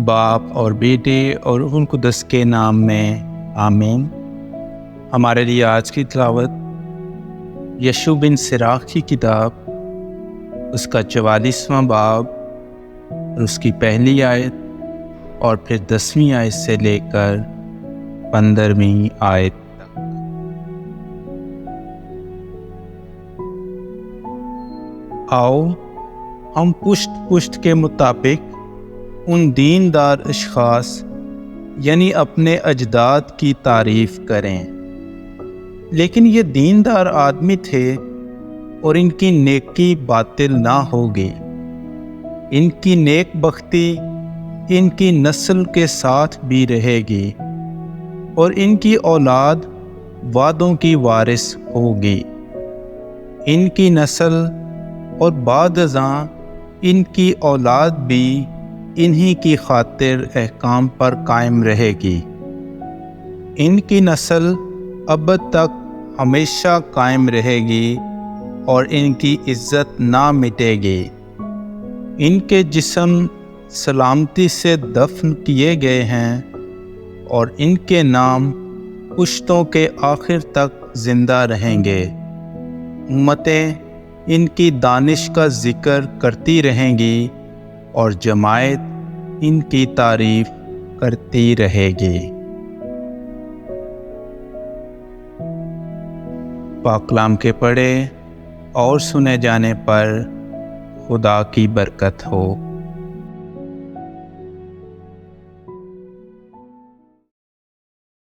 باپ اور بیٹے اور روح القدس کے نام میں آمین۔ ہمارے لیے آج کی تلاوت یشوع بن سراخ کی کتاب، اس کا 44واں باب اور اس کی پہلی آیت اور پھر 10ویں آیت سے لے کر 15ویں آیت تک۔ آؤ ہم پشت پشت کے مطابق ان دیندار اشخاص یعنی اپنے اجداد کی تعریف کریں۔ لیکن یہ دیندار آدمی تھے اور ان کی نیکی باطل نہ ہوگی۔ ان کی نیک بختی ان کی نسل کے ساتھ بھی رہے گی اور ان کی اولاد وعدوں کی وارث ہوگی۔ ان کی نسل اور بعد ازاں ان کی اولاد بھی انہی کی خاطر احکام پر قائم رہے گی۔ ان کی نسل ابد تک ہمیشہ قائم رہے گی اور ان کی عزت نہ مٹے گی۔ ان کے جسم سلامتی سے دفن کیے گئے ہیں اور ان کے نام پشتوں کے آخر تک زندہ رہیں گے۔ امتیں ان کی دانش کا ذکر کرتی رہیں گی اور جماعت ان کی تعریف کرتی رہے گی۔ پاک کلام کے پڑھے اور سنے جانے پر خدا کی برکت ہو۔